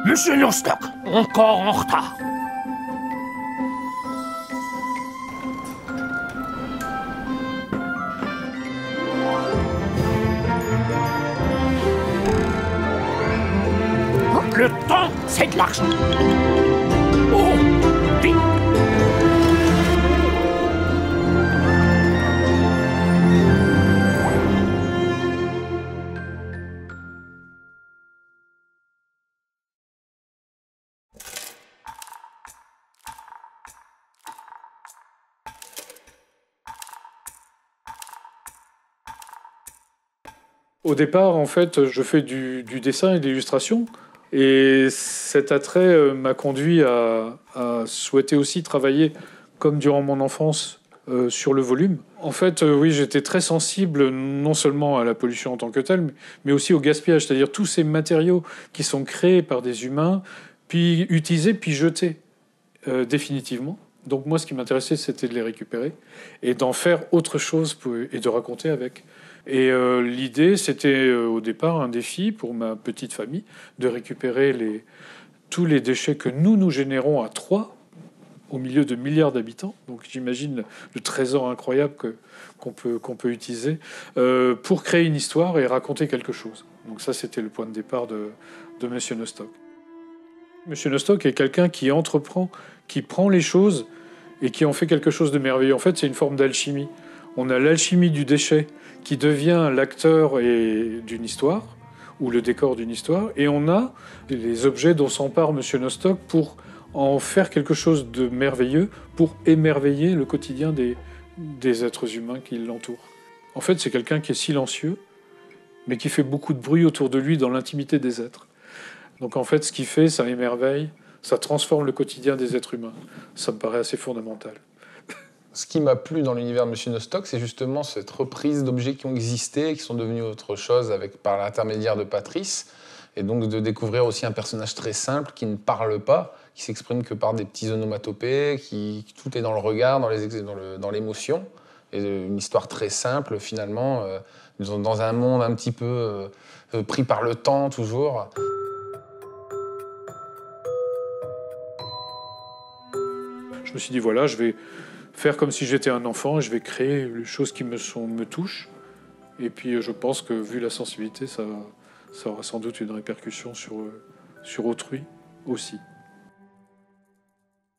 Monsieur Nostoc, encore en retard. Le temps, c'est de l'argent. Oh, vite. Au départ, en fait, je fais du dessin et de l'illustration. Et cet attrait m'a conduit à souhaiter aussi travailler, comme durant mon enfance, sur le volume. En fait, oui, j'étais très sensible non seulement à la pollution en tant que telle, mais aussi au gaspillage, c'est-à-dire tous ces matériaux qui sont créés par des humains, puis utilisés, puis jetés définitivement. Donc moi, ce qui m'intéressait, c'était de les récupérer et d'en faire autre chose et de raconter avec. Et l'idée, c'était au départ un défi pour ma petite famille de récupérer tous les déchets que nous générons à 3 au milieu de milliards d'habitants. Donc j'imagine le trésor incroyable qu'on peut utiliser pour créer une histoire et raconter quelque chose. Donc ça, c'était le point de départ de Monsieur Nostoc. Monsieur Nostoc est quelqu'un qui entreprend, qui prend les choses et qui en fait quelque chose de merveilleux. En fait, c'est une forme d'alchimie. On a l'alchimie du déchet qui devient l'acteur d'une histoire, ou le décor d'une histoire, et on a les objets dont s'empare Monsieur Nostoc pour en faire quelque chose de merveilleux, pour émerveiller le quotidien des êtres humains qui l'entourent. En fait, c'est quelqu'un qui est silencieux, mais qui fait beaucoup de bruit autour de lui dans l'intimité des êtres. Donc en fait, ce qu'il fait, ça émerveille, ça transforme le quotidien des êtres humains. Ça me paraît assez fondamental. Ce qui m'a plu dans l'univers de Monsieur Nostoc, c'est justement cette reprise d'objets qui ont existé, qui sont devenus autre chose par l'intermédiaire de Patrice, et donc de découvrir aussi un personnage très simple qui ne parle pas, qui s'exprime que par des petits onomatopées, tout est dans le regard, dans l'émotion, et une histoire très simple finalement, dans un monde un petit peu pris par le temps toujours. Je me suis dit, voilà, je vais faire comme si j'étais un enfant et je vais créer les choses qui me touchent. Et puis je pense que, vu la sensibilité, ça aura sans doute une répercussion sur autrui aussi.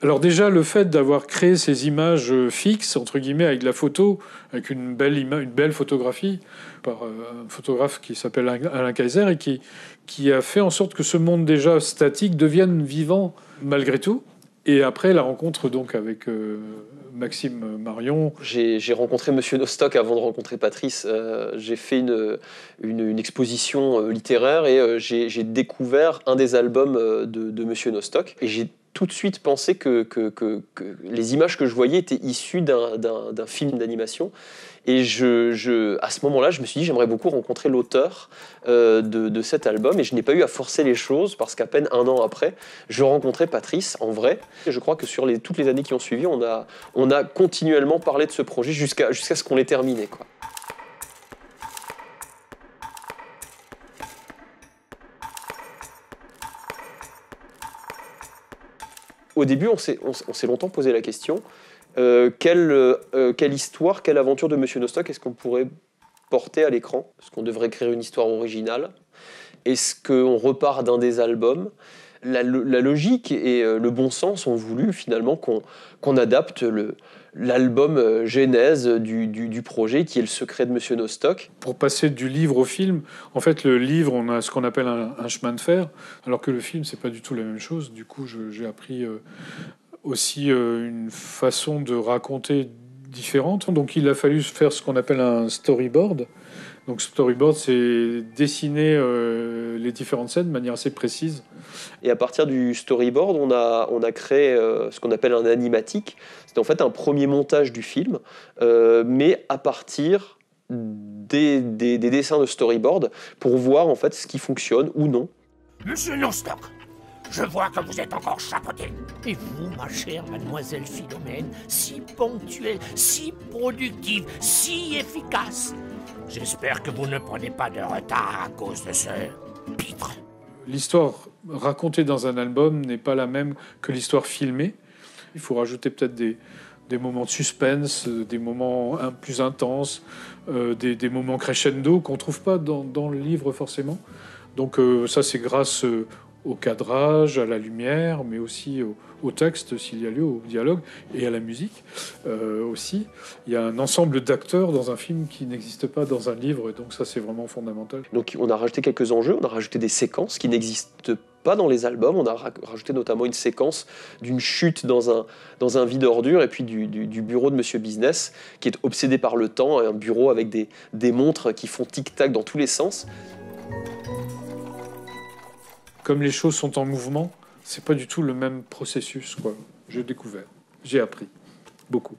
Alors déjà, le fait d'avoir créé ces images fixes, entre guillemets, avec de la photo, avec une belle photographie, par un photographe qui s'appelle Alain Kaiser, et qui a fait en sorte que ce monde déjà statique devienne vivant malgré tout. Et après, la rencontre donc avec Maxime Marion. J'ai rencontré Monsieur Nostoc avant de rencontrer Patrice. J'ai fait une exposition littéraire et j'ai découvert un des albums de Monsieur Nostoc. Et j'ai tout de suite pensé que les images que je voyais étaient issues d'un film d'animation. Et à ce moment-là, je me suis dit, j'aimerais beaucoup rencontrer l'auteur de cet album. Et je n'ai pas eu à forcer les choses parce qu'à peine un an après, je rencontrais Patrice en vrai. Et je crois que sur toutes les années qui ont suivi, on a continuellement parlé de ce projet jusqu'à ce qu'on l'ait terminé, quoi. Au début, on s'est longtemps posé la question, quelle histoire, quelle aventure de Monsieur Nostoc est-ce qu'on pourrait porter à l'écran? Est-ce qu'on devrait écrire une histoire originale? Est-ce qu'on repart d'un des albums? La logique et le bon sens ont voulu finalement qu'on adapte l'album genèse du projet, qui est Le Secret de Monsieur Nostoc. Pour passer du livre au film, en fait, le livre, on a ce qu'on appelle un chemin de fer, alors que le film, c'est pas du tout la même chose. Du coup, j'ai appris aussi une façon de raconter différente. Donc, il a fallu faire ce qu'on appelle un storyboard. Donc, storyboard, c'est dessiner les différentes scènes de manière assez précise. Et à partir du storyboard, on a créé ce qu'on appelle un animatique. C'est en fait un premier montage du film, mais à partir des dessins de storyboard pour voir en fait ce qui fonctionne ou non. Monsieur Nostoc, Je vois que vous êtes encore chapeauté. Et vous, ma chère mademoiselle Philomène, si ponctuelle, si productive, si efficace. J'espère que vous ne prenez pas de retard à cause de ce pitre. L'histoire racontée dans un album n'est pas la même que l'histoire filmée. Il faut rajouter peut-être des moments de suspense, des moments plus intenses, des moments crescendo qu'on ne trouve pas dans le livre forcément. Donc ça, c'est grâce au cadrage, à la lumière, mais aussi au texte, s'il y a lieu, au dialogue, et à la musique aussi. Il y a un ensemble d'acteurs dans un film qui n'existe pas dans un livre, et donc ça, c'est vraiment fondamental. Donc on a rajouté quelques enjeux, on a rajouté des séquences qui n'existent pas dans les albums. On a rajouté notamment une séquence d'une chute dans un vide ordure et puis du bureau de Monsieur Business qui est obsédé par le temps, un bureau avec des montres qui font tic-tac dans tous les sens. Comme les choses sont en mouvement, c'est pas du tout le même processus, quoi. J'ai découvert, j'ai appris beaucoup.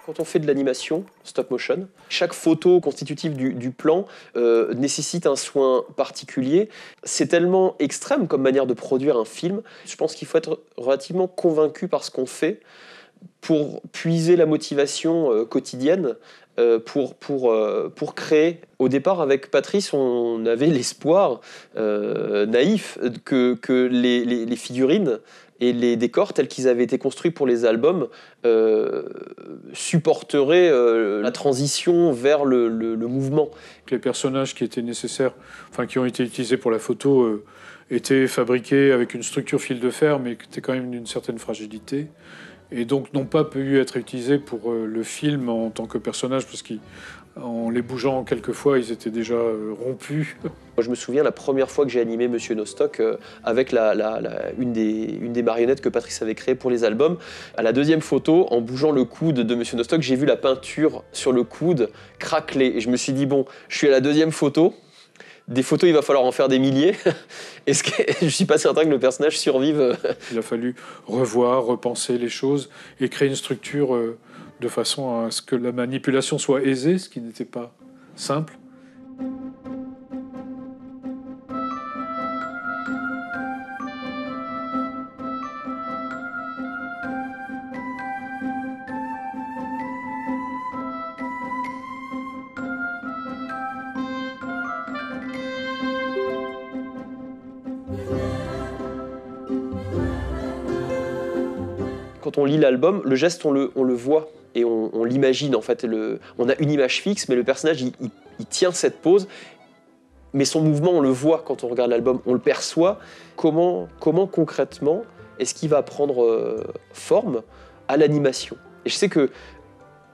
Quand on fait de l'animation stop motion, chaque photo constitutive du plan nécessite un soin particulier. C'est tellement extrême comme manière de produire un film. Je pense qu'il faut être relativement convaincu par ce qu'on fait pour puiser la motivation quotidienne pour créer. Au départ, avec Patrice, on avait l'espoir naïf que les figurines et les décors tels qu'ils avaient été construits pour les albums supporteraient la transition vers le mouvement. Les personnages qui étaient nécessaires, enfin qui ont été utilisés pour la photo, étaient fabriqués avec une structure fil de fer, mais qui était quand même d'une certaine fragilité, et donc n'ont pas pu être utilisés pour le film en tant que personnage, parce qu'en les bougeant quelques fois, ils étaient déjà rompus. Moi, je me souviens la première fois que j'ai animé Monsieur Nostock avec une des marionnettes que Patrice avait créées pour les albums. À la deuxième photo, en bougeant le coude de Monsieur Nostock, j'ai vu la peinture sur le coude craqueler. Et je me suis dit, bon, je suis à la deuxième photo. Des photos, il va falloir en faire des milliers. Je suis pas certain que le personnage survive. Il a fallu revoir, repenser les choses et créer une structure de façon à ce que la manipulation soit aisée, ce qui n'était pas simple. Quand on lit l'album, le geste, on le voit et on l'imagine en fait. On a une image fixe, mais le personnage, il tient cette pose. Mais son mouvement, on le voit quand on regarde l'album, on le perçoit. Comment concrètement est-ce qu'il va prendre forme à l'animation? Et je sais que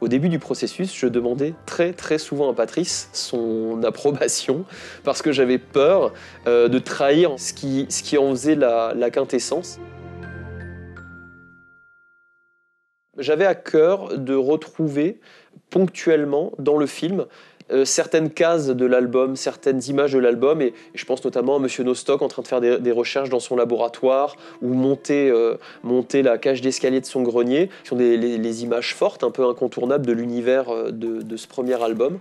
au début du processus, je demandais très très souvent à Patrice son approbation parce que j'avais peur de trahir ce qui en faisait la quintessence. J'avais à cœur de retrouver ponctuellement dans le film certaines cases de l'album, certaines images de l'album, et je pense notamment à Monsieur Nostock en train de faire des recherches dans son laboratoire ou monter la cage d'escalier de son grenier, qui sont les images fortes, un peu incontournables de l'univers de ce premier album.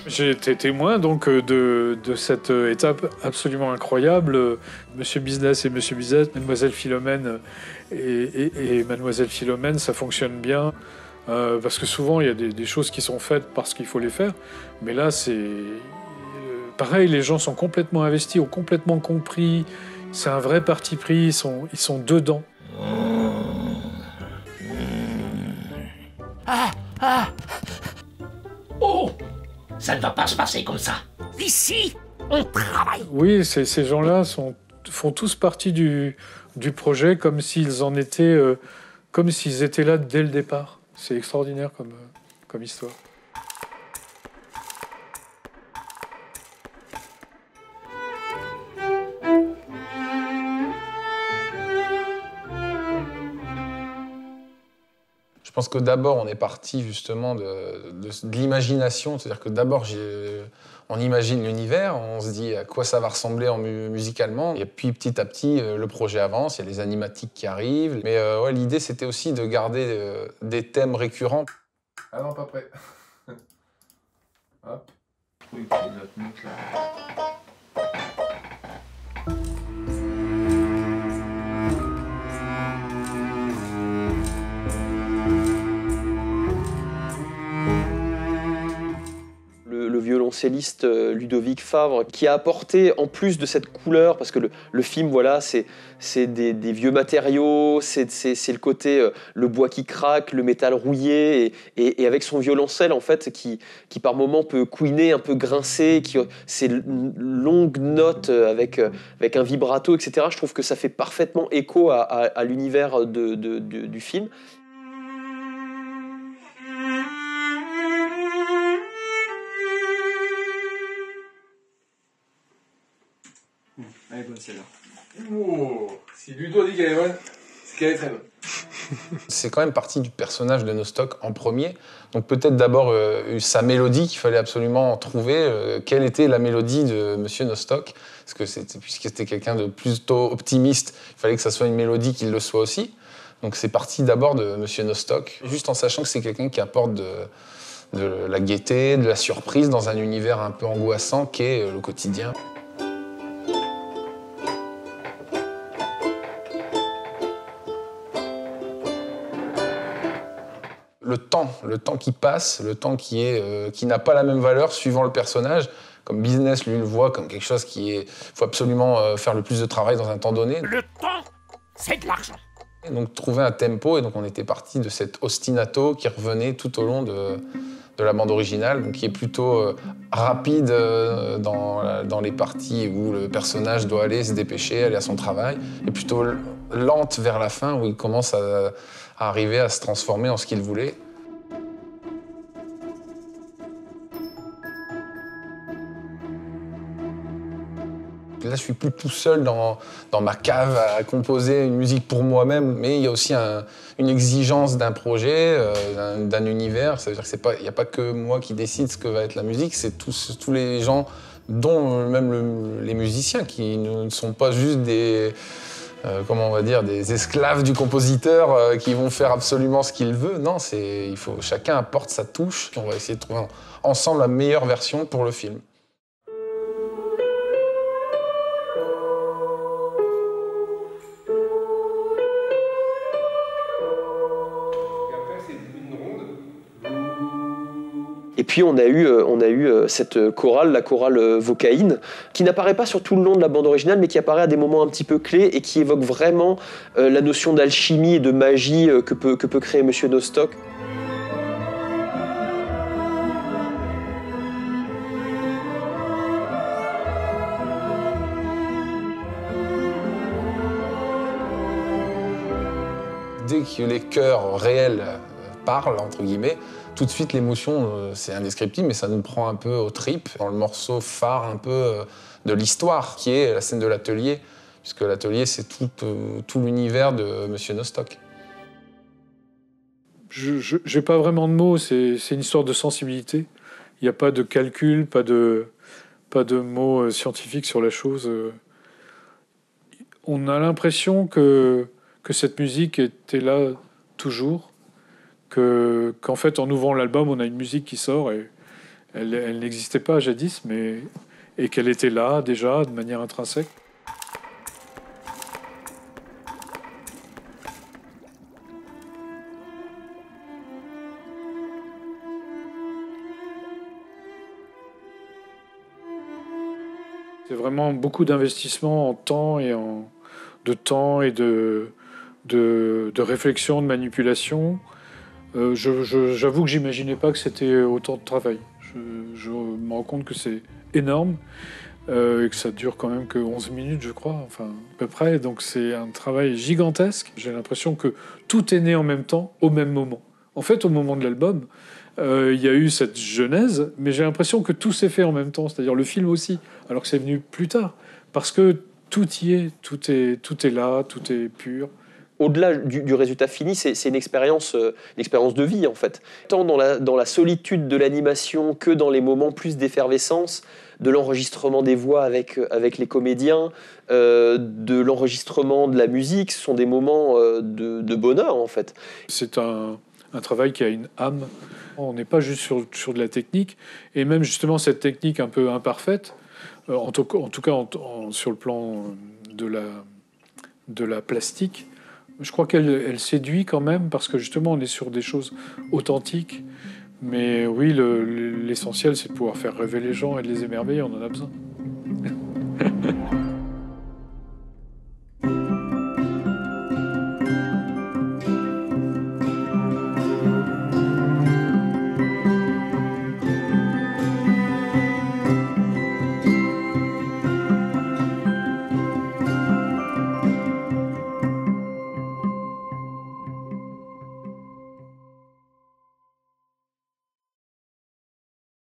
J'ai été témoin donc de cette étape absolument incroyable. Monsieur Business et Monsieur Bizet, Mademoiselle Philomène et Mademoiselle Philomène, ça fonctionne bien. Parce que souvent, il y a des choses qui sont faites parce qu'il faut les faire. Mais là, c'est pareil, les gens sont complètement investis, ont complètement compris. C'est un vrai parti pris, ils sont dedans. Oh! Ça ne va pas se passer comme ça. Ici, on travaille. Oui, ces gens-là font tous partie du projet comme s'ils en étaient, comme s'ils étaient là dès le départ. C'est extraordinaire comme histoire. pense que d'abord, on est parti justement de l'imagination. C'est-à-dire que d'abord, on imagine l'univers, on se dit à quoi ça va ressembler musicalement. Et puis petit à petit, le projet avance, il y a les animatiques qui arrivent. Mais ouais, l'idée, c'était aussi de garder des thèmes récurrents. Ah non, pas prêt. Hop. Oui, le violoncelliste Ludovic Favre, qui a apporté, en plus de cette couleur, parce que le film, voilà, c'est des vieux matériaux, c'est le côté, le bois qui craque, le métal rouillé, et avec son violoncelle, en fait, qui par moments peut couiner, un peu grincer, c'est une longue note avec un vibrato, etc. Je trouve que ça fait parfaitement écho à l'univers du film. Elle est bonne celle-là. Oh, si Ludo dit qu'elle est bonne, c'est qu'elle est très bonne. C'est quand même parti du personnage de Nostock en premier. Donc peut-être d'abord sa mélodie qu'il fallait absolument trouver. Quelle était la mélodie de Monsieur Nostock? Parce que puisque c'était quelqu'un de plutôt optimiste, il fallait que ça soit une mélodie qu'il le soit aussi. Donc c'est parti d'abord de Monsieur Nostock, juste en sachant que c'est quelqu'un qui apporte de la gaieté, de la surprise dans un univers un peu angoissant qu'est le quotidien. Le temps qui passe, le temps qui n'a pas la même valeur suivant le personnage. Comme business, lui, le voit comme quelque chose faut absolument faire le plus de travail dans un temps donné. Le temps, c'est de l'argent. Et donc trouver un tempo, et donc on était parti de cet ostinato qui revenait tout au long de la bande originale, donc qui est plutôt rapide dans les parties où le personnage doit aller se dépêcher, aller à son travail, et plutôt lente vers la fin où il commence à arriver à se transformer en ce qu'il voulait. Là, je suis plus tout seul dans ma cave à composer une musique pour moi-même, mais il y a aussi une exigence d'un projet, d'un univers. Ça veut dire qu'il n'y a pas que moi qui décide ce que va être la musique, c'est tous les gens, dont même les musiciens, qui ne sont pas juste des esclaves du compositeur qui vont faire absolument ce qu'il veut. Non, chacun apporte sa touche. On va essayer de trouver ensemble la meilleure version pour le film. Et puis on a eu cette chorale, la chorale Vocaïne, qui n'apparaît pas sur tout le long de la bande originale, mais qui apparaît à des moments un petit peu clés et qui évoque vraiment la notion d'alchimie et de magie que peut créer Monsieur Nostock. Dès que les chœurs réels parlent, entre guillemets, tout de suite l'émotion, c'est indescriptible, mais ça nous prend un peu aux tripes. Dans le morceau phare un peu de l'histoire, qui est la scène de l'atelier, puisque l'atelier, c'est tout l'univers de Monsieur Nostock. Je n'ai pas vraiment de mots, c'est une histoire de sensibilité. Il n'y a pas de calcul, pas de mots scientifiques sur la chose. On a l'impression que cette musique était là toujours, qu'en fait, en ouvrant l'album, on a une musique qui sort, et elle n'existait pas jadis, et qu'elle était là déjà, de manière intrinsèque. C'est vraiment beaucoup d'investissement en temps et de réflexion, de manipulation. J'avoue que j'imaginais pas que c'était autant de travail. Je me rends compte que c'est énorme et que ça dure quand même que 11 minutes, je crois, enfin à peu près. Donc c'est un travail gigantesque. J'ai l'impression que tout est né en même temps, au même moment. En fait, au moment de l'album, il y a eu cette genèse, mais j'ai l'impression que tout s'est fait en même temps, c'est-à-dire le film aussi, alors que c'est venu plus tard. Parce que tout y est, tout est là, tout est pur, au-delà du résultat fini, c'est une expérience de vie, en fait. Tant dans la solitude de l'animation que dans les moments plus d'effervescence, de l'enregistrement des voix avec les comédiens, de l'enregistrement de la musique, ce sont des moments de bonheur, en fait. C'est un travail qui a une âme. On n'est pas juste sur de la technique, et même justement cette technique un peu imparfaite, en tout cas sur le plan de la plastique, je crois qu'elle séduit quand même, parce que justement on est sur des choses authentiques. Mais oui, l'essentiel c'est de pouvoir faire rêver les gens et de les émerveiller, on en a besoin.